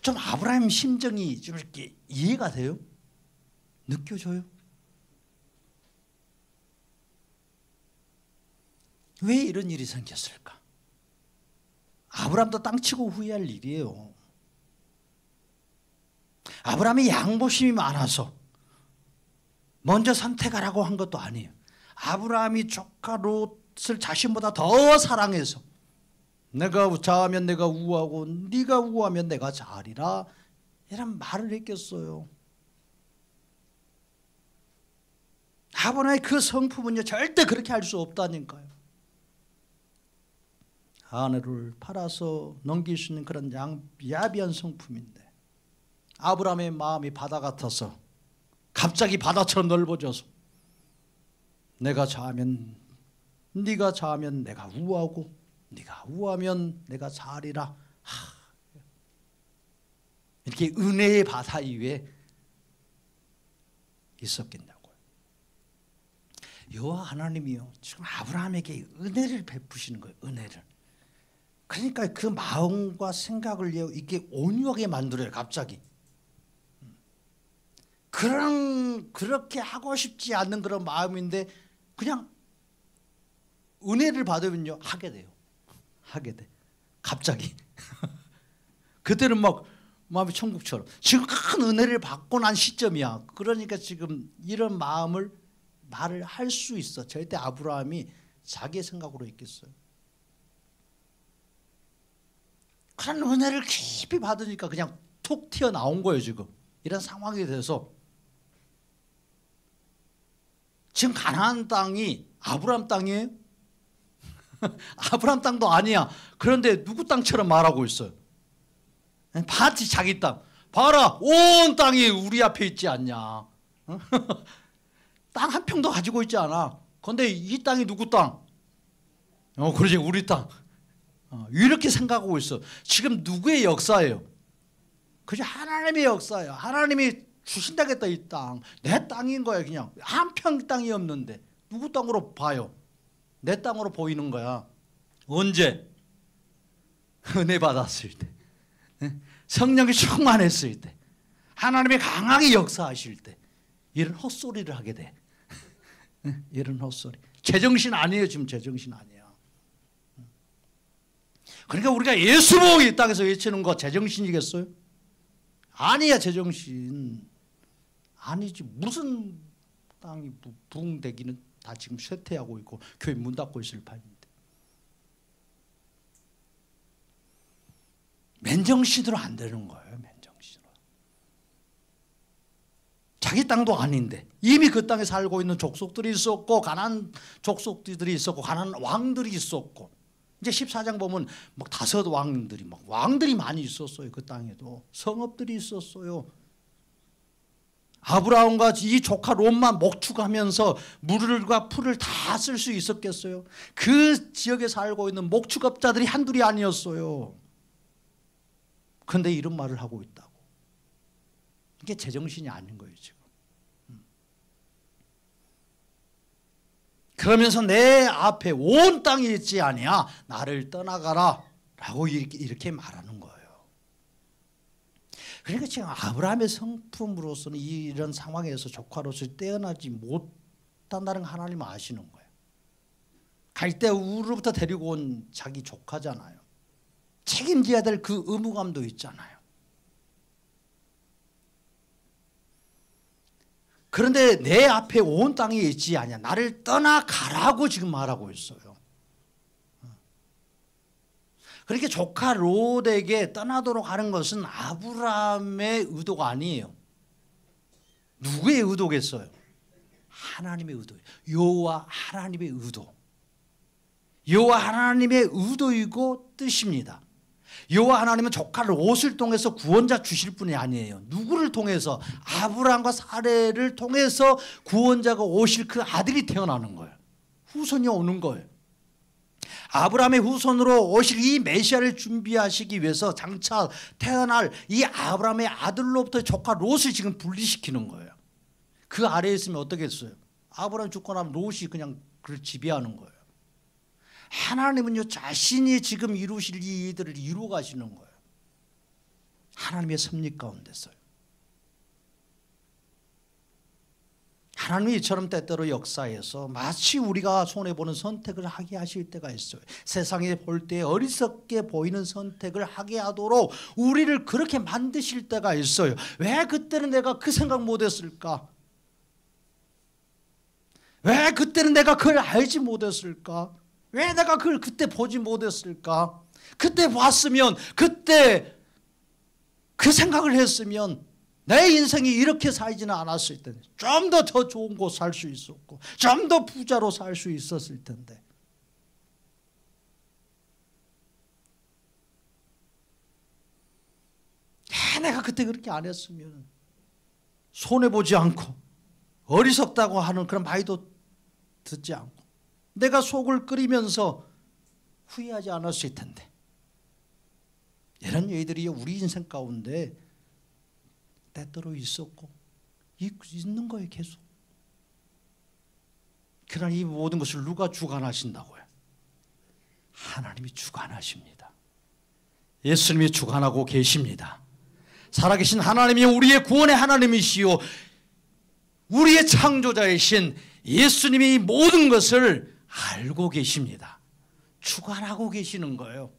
좀 아브라함 심정이 좀 이렇게 이해가 돼요? 느껴져요? 왜 이런 일이 생겼을까? 아브라함도 땅치고 후회할 일이에요. 아브라함이 양보심이 많아서 먼저 선택하라고 한 것도 아니에요. 아브라함이 조카 롯을 자신보다 더 사랑해서 내가 자하면 내가 우하고 네가 우하면 내가 자하리라 이런 말을 했겠어요. 아브라함의 그 성품은요 절대 그렇게 할 수 없다니까요. 아내를 팔아서 넘길 수 있는 그런 야비한 성품인데 아브라함의 마음이 바다 같아서 갑자기 바다처럼 넓어져서 내가 자하면 네가 자하면 내가 우하고 네가 우하면 내가 자하리라. 이렇게 은혜의 바다 위에 있었겠냐고요. 여호와 하나님이요 지금 아브라함에게 은혜를 베푸시는 거예요. 은혜를. 그러니까 그 마음과 생각을 이게 온유하게 만들어요. 갑자기. 그렇게 하고 싶지 않는 그런 마음인데 그냥 은혜를 받으면요 하게 돼요. 하게 돼. 갑자기. 그때는 막 마음이 천국처럼. 지금 큰 은혜를 받고 난 시점이야. 그러니까 지금 이런 마음을 말을 할 수 있어. 절대 아브라함이 자기의 생각으로 했겠어요. 그런 은혜를 깊이 받으니까 그냥 툭 튀어나온 거예요. 지금 이런 상황이 돼서 지금 가나안 땅이 아브라함 땅이에요? 아브라함 땅도 아니야. 그런데 누구 땅처럼 말하고 있어요. 반드시 자기 땅. 봐라, 온 땅이 우리 앞에 있지 않냐. 땅 한 평도 가지고 있지 않아. 그런데 이 땅이 누구 땅? 그러지, 우리 땅. 이렇게 생각하고 있어. 지금 누구의 역사예요? 그저 하나님의 역사예요. 하나님이 주신다겠다. 이 땅 내 땅인 거야. 그냥 한 평 땅이 없는데 누구 땅으로 봐요? 내 땅으로 보이는 거야. 언제? 은혜 받았을 때, 성령이 충만했을 때, 하나님이 강하게 역사하실 때 이런 헛소리를 하게 돼. 이런 헛소리. 제정신 아니에요. 지금 제정신 아니야. 그러니까 우리가 예수 보고 이 땅에서 외치는 거 제정신이겠어요? 아니야. 제정신 아니지. 무슨 땅이 부흥되기는 다 지금 쇠퇴하고 있고 교회 문 닫고 있을 판인데. 맨정신으로 안 되는 거예요. 맨정신으로. 자기 땅도 아닌데 이미 그 땅에 살고 있는 족속들이 있었고, 가나안 족속들이 있었고, 가나안 왕들이 있었고, 이제 14장 보면 막 5 왕들이 막 왕들이 많이 있었어요. 그 땅에도 성읍들이 있었어요. 아브라함과 이 조카 롯만 목축하면서 물과 풀을 다 쓸 수 있었겠어요? 그 지역에 살고 있는 목축업자들이 한둘이 아니었어요. 그런데 이런 말을 하고 있다고. 이게 제정신이 아닌 거예요 지금. 그러면서 내 앞에 온 땅이 있지 아니야. 나를 떠나가라 라고 이렇게 말하는 거예요. 그러니까 지금 아브라함의 성품으로서는 이런 상황에서 조카로서 떼어나지 못한다는 하나님은 아시는 거예요. 갈대 우르부터 데리고 온 자기 조카잖아요. 책임져야 될 그 의무감도 있잖아요. 그런데 내 앞에 온 땅이 있지 않냐. 나를 떠나가라고 지금 말하고 있어요. 그렇게 조카 롯에게 떠나도록 하는 것은 아브라함의 의도가 아니에요. 누구의 의도겠어요? 하나님의 의도예요. 여호와 하나님의 의도. 여호와 하나님의 의도이고 뜻입니다. 여호와 하나님은 조카 롯을 통해서 구원자 주실 분이 아니에요. 누구를 통해서? 아브라함과 사레를 통해서 구원자가 오실 그 아들이 태어나는 거예요. 후손이 오는 거예요. 아브라함의 후손으로 오실 이 메시아를 준비하시기 위해서 장차 태어날 이 아브라함의 아들로부터 조카 롯을 지금 분리시키는 거예요. 그 아래에 있으면 어떻게 했어요? 아브라함 죽고 나면 롯이 그냥 그를 지배하는 거예요. 하나님은요 자신이 지금 이루실 이 일들을 이루어 가시는 거예요. 하나님의 섭리 가운데서요. 하나님이 이처럼 때때로 역사에서 마치 우리가 손해보는 선택을 하게 하실 때가 있어요. 세상에 볼 때 어리석게 보이는 선택을 하게 하도록 우리를 그렇게 만드실 때가 있어요. 왜 그때는 내가 그 생각 못했을까? 왜 그때는 내가 그걸 알지 못했을까? 왜 내가 그걸 그때 보지 못했을까? 그때 봤으면, 그때 그 생각을 했으면 내 인생이 이렇게 살지는 않았을 텐데, 좀 더 좋은 곳 살 수 있었고, 좀 더 부자로 살 수 있었을 텐데. 내가 그때 그렇게 안 했으면 손해보지 않고 어리석다고 하는 그런 말도 듣지 않고 내가 속을 끓이면서 후회하지 않았을 텐데. 이런 일들이 우리 인생 가운데 때때로 있었고 있는 거예요. 계속. 그러나 이 모든 것을 누가 주관하신다고요? 하나님이 주관하십니다. 예수님이 주관하고 계십니다. 살아계신 하나님이 우리의 구원의 하나님이시요 우리의 창조자이신 예수님이 모든 것을 알고 계십니다. 주관하고 계시는 거예요.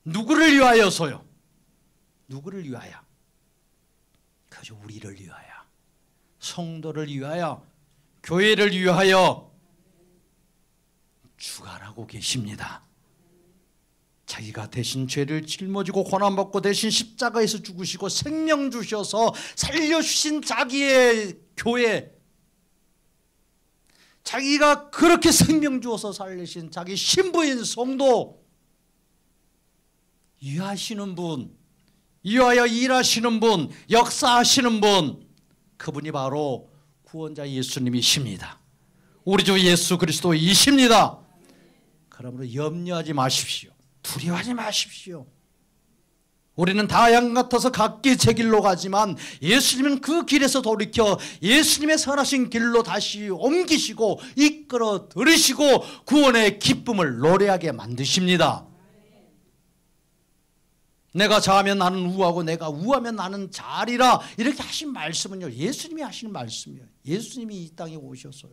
누구를 위하여서요? 누구를 위하여? 그저 우리를 위하여, 성도를 위하여, 교회를 위하여 주관하고 계십니다. 자기가 대신 죄를 짊어지고 고난받고 대신 십자가에서 죽으시고 생명 주셔서 살려주신 자기의 교회, 자기가 그렇게 생명 주어서 살리신 자기 신부인 성도 위하시는 분, 위하여 일하시는 분, 역사하시는 분, 그분이 바로 구원자 예수님이십니다. 우리 주 예수 그리스도이십니다. 그러므로 염려하지 마십시오. 두려워하지 마십시오. 우리는 다 양 같아서 각기 제 길로 가지만 예수님은 그 길에서 돌이켜 예수님의 선하신 길로 다시 옮기시고 이끌어 들으시고 구원의 기쁨을 노래하게 만드십니다. 내가 자하면 나는 우하고 내가 우하면 나는 자리라, 이렇게 하신 말씀은요, 예수님이 하시는 말씀이에요. 예수님이 이 땅에 오셨어요.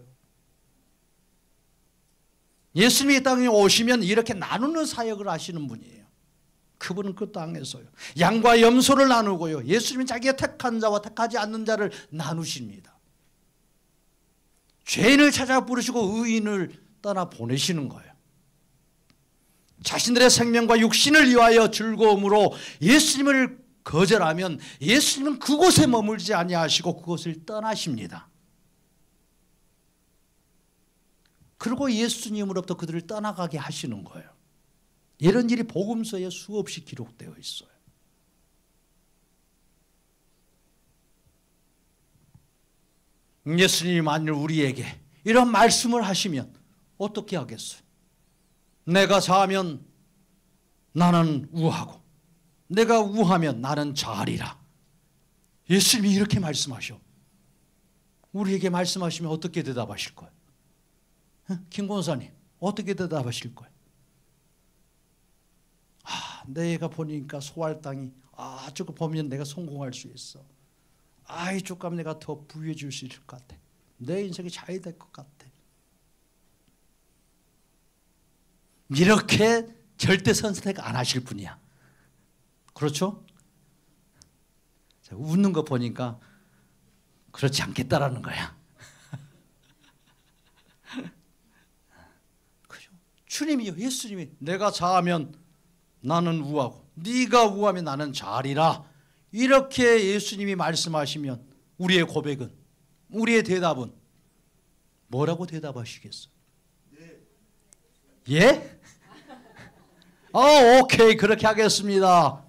예수님이 이 땅에 오시면 이렇게 나누는 사역을 하시는 분이에요. 그분은 그 땅에서요, 양과 염소를 나누고요, 예수님은 자기가 택한 자와 택하지 않는 자를 나누십니다. 죄인을 찾아 부르시고 의인을 떠나 보내시는 거예요. 자신들의 생명과 육신을 위하여 즐거움으로 예수님을 거절하면 예수님은 그곳에 머물지 아니하시고 그곳을 떠나십니다. 그리고 예수님으로부터 그들을 떠나가게 하시는 거예요. 이런 일이 복음서에 수없이 기록되어 있어요. 예수님이 만일 우리에게 이런 말씀을 하시면 어떻게 하겠어요? 내가 자하면 나는 우하고 내가 우하면 나는 자하리라. 예수님이 이렇게 말씀하셔. 우리에게 말씀하시면 어떻게 대답하실 거예요? 김 권사님 어떻게 대답하실 거예요? 내가 보니까 소활당이 저거 보면 내가 성공할 수 있어. 이쪽 가면 내가 더 부유해 줄 수 있을 것 같아. 내 인생이 잘 될 것 같아. 이렇게 절대 선택 안 하실 분이야. 그렇죠? 웃는 거 보니까 그렇지 않겠다라는 거야. 그죠? 주님이요, 예수님이 내가 자하면 나는 우하고 네가 우하면 나는 자리라, 이렇게 예수님이 말씀하시면 우리의 고백은, 우리의 대답은 뭐라고 대답하시겠어요? 예? 오케이, 그렇게 하겠습니다.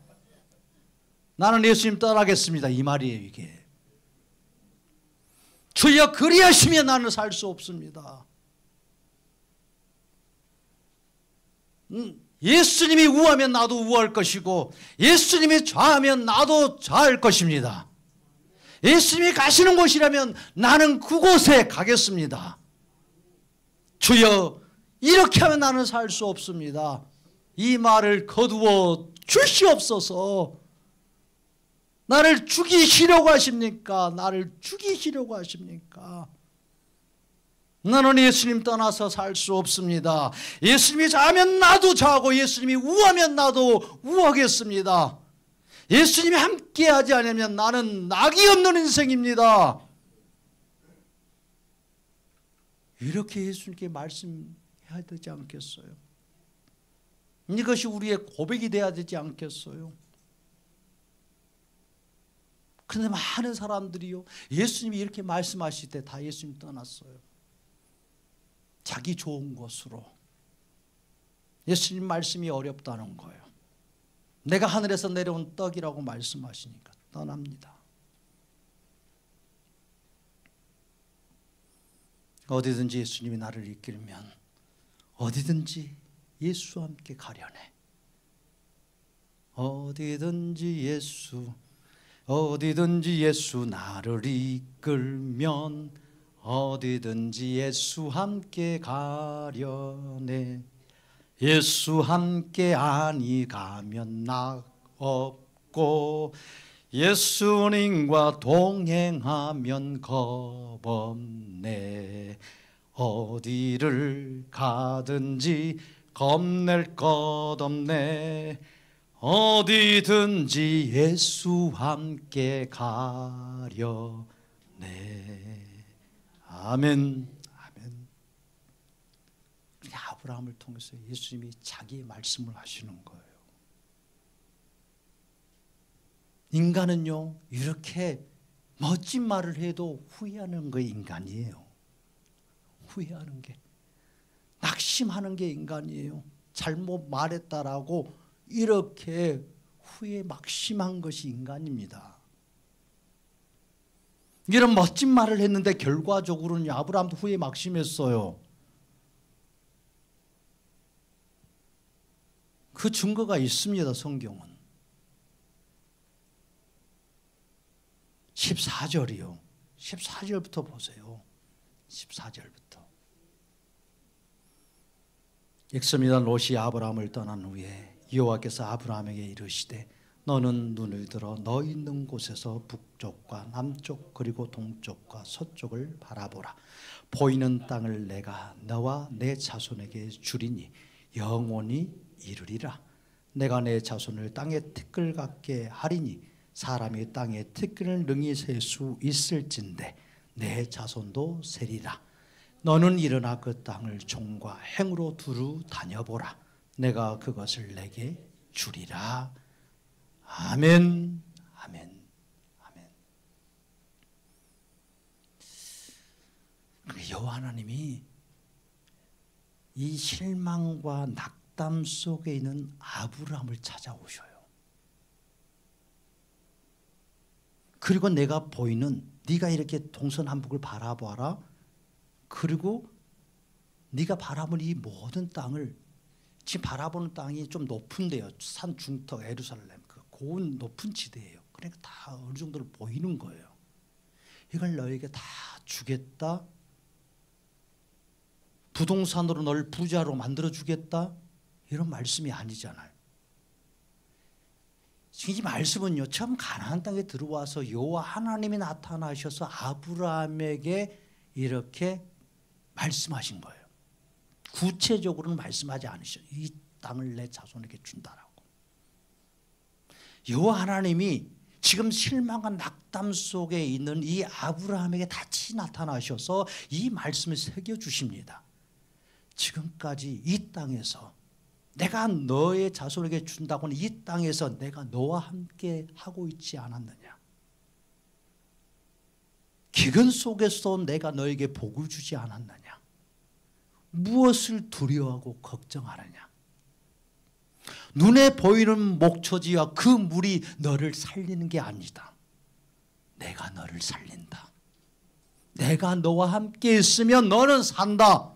나는 예수님 떠나겠습니다, 이 말이에요. 이게 주여 그리하시면 나는 살 수 없습니다. 예수님이 우하면 나도 우할 것이고 예수님이 좌하면 나도 좌할 것입니다. 예수님이 가시는 곳이라면 나는 그곳에 가겠습니다. 주여 이렇게 하면 나는 살 수 없습니다. 이 말을 거두어 주시옵소서. 나를 죽이시려고 하십니까? 나를 죽이시려고 하십니까? 나는 예수님 떠나서 살 수 없습니다. 예수님이 자하면 나도 자하고 예수님이 우하면 나도 우하겠습니다. 예수님이 함께하지 않으면 나는 낙이 없는 인생입니다. 이렇게 예수님께 말씀해야 되지 않겠어요? 이것이 우리의 고백이 돼야 되지 않겠어요? 그런데 많은 사람들이요, 예수님이 이렇게 말씀하실 때 다 예수님 떠났어요. 자기 좋은 것으로. 예수님 말씀이 어렵다는 거예요. 내가 하늘에서 내려온 떡이라고 말씀하시니까 떠납니다. 어디든지 예수님이 나를 이끌면 어디든지 예수와 함께 가려네. 어디든지 예수 나를 이끌면 어디든지 예수 함께 가려네. 예수 함께 아니 가면 낙 없고 예수님과 동행하면 겁 없네. 어디를 가든지 겁낼 것 없네. 어디든지 예수와 함께 가려네. 아멘. 아멘. 아브라함을 통해서 예수님이 자기의 말씀을 하시는 거예요. 인간은요, 이렇게 멋진 말을 해도 후회하는 게 인간이에요. 후회하는 게, 낙심하는 게 인간이에요. 잘못 말했다라고 이렇게 후회 막심한 것이 인간입니다. 이런 멋진 말을 했는데 결과적으로는 아브라함도 후회 막심했어요. 그 증거가 있습니다. 성경은. 14절이요. 14절부터 보세요. 14절부터. 엑스미다 롯이 아브라함을 떠난 후에 여호와께서 아브라함에게 이르시되 너는 눈을 들어 너 있는 곳에서 북쪽과 남쪽 그리고 동쪽과 서쪽을 바라보라. 보이는 땅을 내가 너와 내 자손에게 주리니 영원히 이르리라. 내가 내 자손을 땅의 티끌 같게 하리니 사람이 땅의 티끌을 능히 셀 수 있을진데 내 자손도 세리라. 너는 일어나 그 땅을 종과 행으로 두루 다녀보라. 내가 그것을 내게 주리라. 아멘. 아멘. 아멘. 여호와 하나님이 이 실망과 낙담 속에 있는 아브라함을 찾아오셔요. 그리고 내가 보이는, 네가 이렇게 동서남북을 바라봐라. 그리고 네가 바라보는 이 모든 땅을, 지금 바라보는 땅이 좀 높은데요. 산 중턱 예루살렘, 그 고운 높은 지대예요. 그러니까 다 어느 정도로 보이는 거예요. 이걸 너에게 다 주겠다. 부동산으로 널 부자로 만들어 주겠다. 이런 말씀이 아니잖아요. 이 말씀은요, 처음 가나안 땅에 들어와서 여호와 하나님이 나타나셔서 아브라함에게 이렇게 말씀하신 거예요. 구체적으로는 말씀하지 않으셔요. 이 땅을 내 자손에게 준다라고. 여호와 하나님이 지금 실망과 낙담 속에 있는 이 아브라함에게 다시 나타나셔서 이 말씀을 새겨주십니다. 지금까지 이 땅에서 내가 너의 자손에게 준다고는 이 땅에서 내가 너와 함께 하고 있지 않았느냐. 기근 속에서 내가 너에게 복을 주지 않았느냐. 무엇을 두려워하고 걱정하느냐. 눈에 보이는 목초지와 그 물이 너를 살리는 게 아니다. 내가 너를 살린다. 내가 너와 함께 있으면 너는 산다.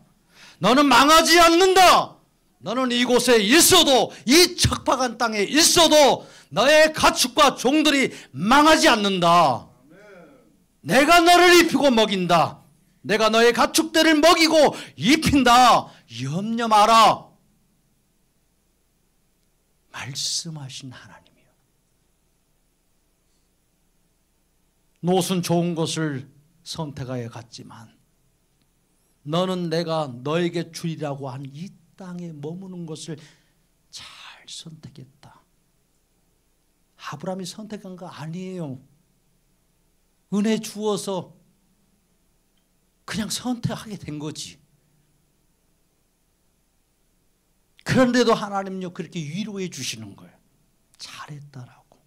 너는 망하지 않는다. 너는 이곳에 있어도, 이 척박한 땅에 있어도 너의 가축과 종들이 망하지 않는다. 내가 너를 입히고 먹인다. 내가 너의 가축들을 먹이고 입힌다. 염려 마라. 말씀하신 하나님이요. 롯은 좋은 것을 선택하여 갔지만 너는 내가 너에게 주리라고 한 이 땅에 머무는 것을 잘 선택했다. 아브라함이 선택한 거 아니에요. 은혜 주어서 그냥 선택하게 된 거지. 그런데도 하나님은요, 그렇게 위로해 주시는 거예요. 잘했다라고.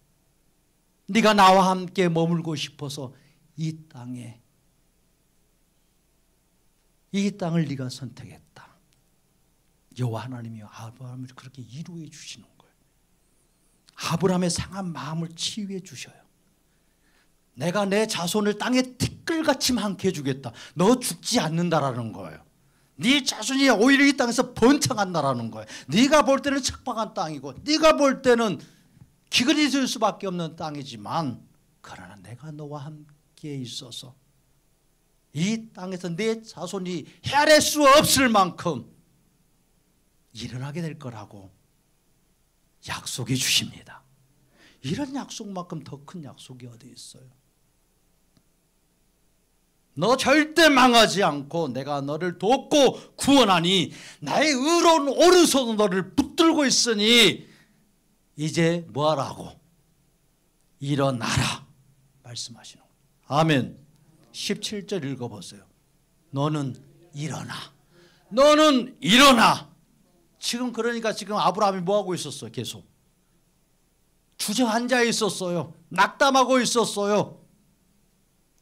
네가 나와 함께 머물고 싶어서 이 땅을 네가 선택했다. 여호와 하나님이 아브라함을 그렇게 위로해 주시는 거예요. 아브라함의 상한 마음을 치유해 주셔요. 내가 내 자손을 땅에 티끌같이 많게 해주겠다. 너 죽지 않는다라는 거예요. 네 자손이 오히려 이 땅에서 번창한다라는 거예요. 네가 볼 때는 척박한 땅이고 네가 볼 때는 기근이 될 수밖에 없는 땅이지만, 그러나 내가 너와 함께 있어서 이 땅에서 내 자손이 헤아릴 수 없을 만큼 일어나게 될 거라고 약속해 주십니다. 이런 약속만큼 더 큰 약속이 어디 있어요? 너 절대 망하지 않고 내가 너를 돕고 구원하니 나의 의로운 오른손은 너를 붙들고 있으니 이제 뭐하라고? 일어나라 말씀하시는 거예요. 아멘. 17절 읽어보세요. 너는 일어나. 너는 일어나. 지금 그러니까 지금 아브라함이 뭐하고 있었어요? 계속 주저앉아 있었어요. 낙담하고 있었어요.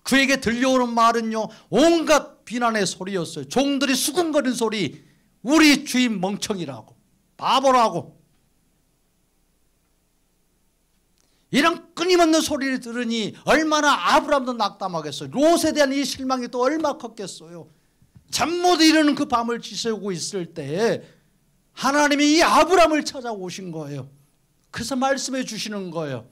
그에게 들려오는 말은요, 온갖 비난의 소리였어요. 종들이 수군거리는 소리, 우리 주인 멍청이라고, 바보라고. 이런 끊임없는 소리를 들으니 얼마나 아브라함도 낙담하겠어요. 롯에 대한 이 실망이 또 얼마나 컸겠어요. 잠 못 이루는 그 밤을 지새우고 있을 때에 하나님이 이 아브라함을 찾아오신 거예요. 그래서 말씀해 주시는 거예요.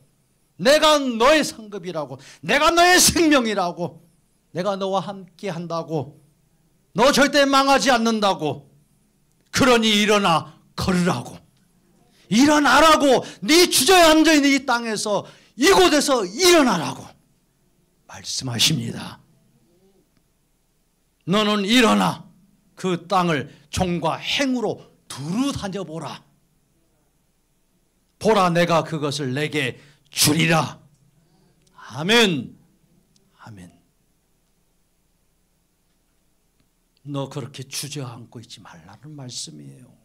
내가 너의 상급이라고, 내가 너의 생명이라고, 내가 너와 함께 한다고, 너 절대 망하지 않는다고, 그러니 일어나 걸으라고, 일어나라고, 네 주저앉아 있는 이 땅에서, 이곳에서 일어나라고 말씀하십니다. 너는 일어나 그 땅을 종과 행으로 두루 다녀보라. 보라, 내가 그것을 내게 주리라. 아멘. 아멘. 너 그렇게 주저앉고 있지 말라는 말씀이에요.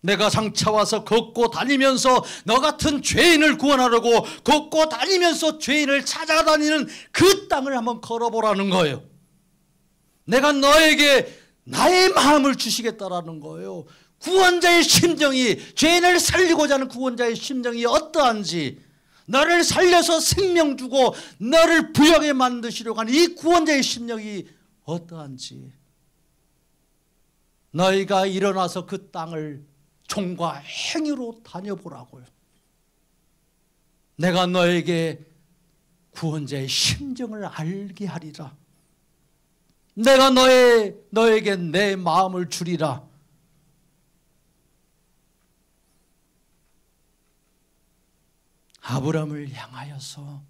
내가 장차 와서 걷고 다니면서 너 같은 죄인을 구원하려고 걷고 다니면서 죄인을 찾아다니는 그 땅을 한번 걸어보라는 거예요. 내가 너에게 나의 마음을 주시겠다라는 거예요. 구원자의 심정이, 죄인을 살리고자 하는 구원자의 심정이 어떠한지, 너를 살려서 생명 주고 너를 부유하게 만드시려고 하는 이 구원자의 심정이 어떠한지, 너희가 일어나서 그 땅을 종과 행위로 다녀보라고요. 내가 너에게 구원자의 심정을 알게 하리라. 내가 너에게 내 마음을 주리라. 아브라함을 향하여서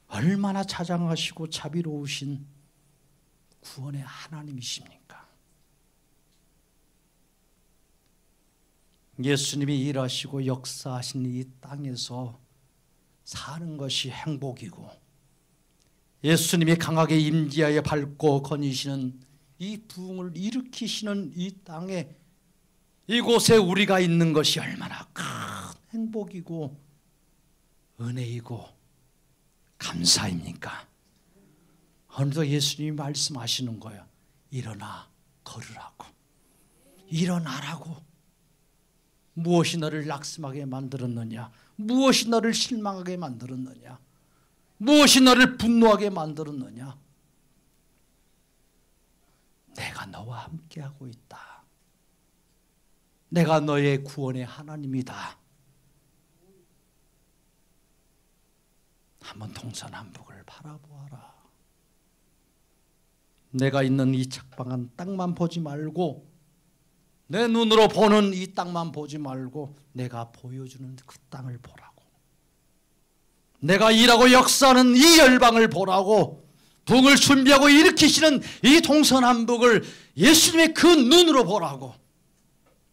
얼마나 자상하시고 자비로우신 구원의 하나님이십니까? 예수님이 일하시고 역사하신 이 땅에서 사는 것이 행복이고, 예수님이 강하게 임재하여 밟고 거니시는 이 부흥을 일으키시는 이 땅에, 이곳에 우리가 있는 것이 얼마나 큰 행복이고 은혜이고 감사입니까? 오늘도 예수님이 말씀하시는 거예요. 일어나 걸으라고, 일어나라고. 무엇이 너를 낙심하게 만들었느냐? 무엇이 너를 실망하게 만들었느냐? 무엇이 너를 분노하게 만들었느냐? 내가 너와 함께하고 있다. 내가 너의 구원의 하나님이다. 한번 동서남북을 바라보아라. 내가 있는 이 착방한 땅만 보지 말고, 내 눈으로 보는 이 땅만 보지 말고 내가 보여주는 그 땅을 보라고. 내가 일하고 역사하는 이 열방을 보라고. 북을 준비하고 일으키시는 이 동서남북을 예수님의 그 눈으로 보라고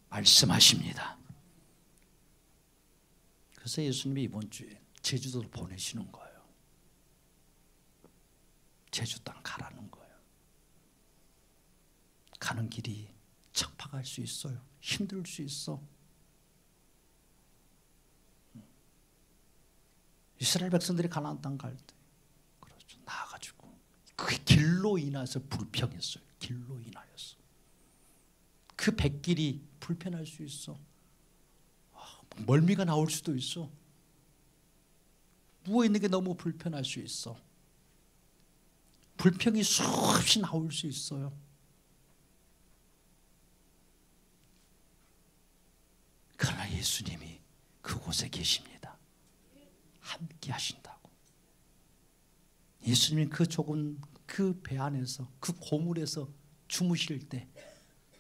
말씀하십니다. 그래서 예수님이 이번 주에 제주도를 보내시는 거예요. 제주 땅 가라는 거예요. 가는 길이 척박할 수 있어요. 힘들 수 있어. 이스라엘 백성들이 가나안 땅 갈 때 그렇죠. 나가지고 그 길로 인해서 불평했어요. 길로 인하여서 그 백길이 불편할 수 있어. 멀미가 나올 수도 있어. 누워 있는 게 너무 불편할 수 있어. 불평이 수없이 나올 수 있어요. 그러나 예수님이 그곳에 계십니다. 함께 하신다고. 예수님이 그 좁은 그 배 안에서, 그 고물에서 주무실 때,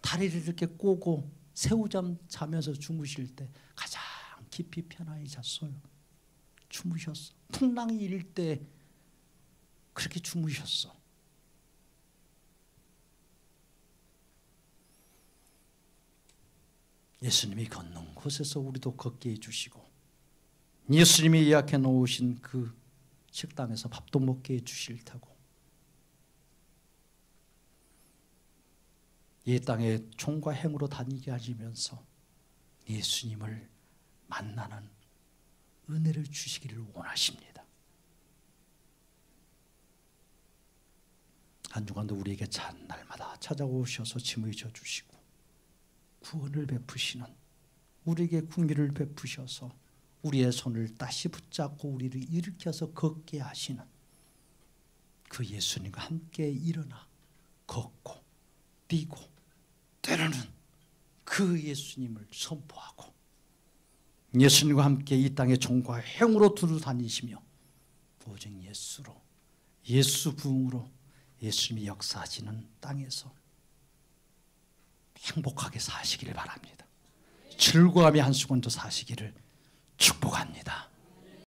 다리를 이렇게 꼬고 새우잠 자면서 주무실 때 가장 깊이 편안히 잤어요. 주무셨어. 풍랑이 일 때 그렇게 주무셨어. 예수님이 걷는 곳에서 우리도 걷게 해주시고 예수님이 예약해 놓으신 그 식당에서 밥도 먹게 해주실 테고 이 땅에 총과 행으로 다니게 하시면서 예수님을 만나는 은혜를 주시기를 원하십니다. 한 주간도 우리에게 날마다 찾아오셔서 짐을 져주시고 구원을 베푸시는 우리에게 긍휼을 베푸셔서 우리의 손을 다시 붙잡고 우리를 일으켜서 걷게 하시는 그 예수님과 함께 일어나 걷고 뛰고 때로는 그 예수님을 선포하고 예수님과 함께 이 땅의 종과 행으로 두루 다니시며 오직 예수로 예수 부흥으로 예수님이 역사하시는 땅에서 행복하게 사시기를 바랍니다. 즐거움의 한순간도 사시기를 축복합니다.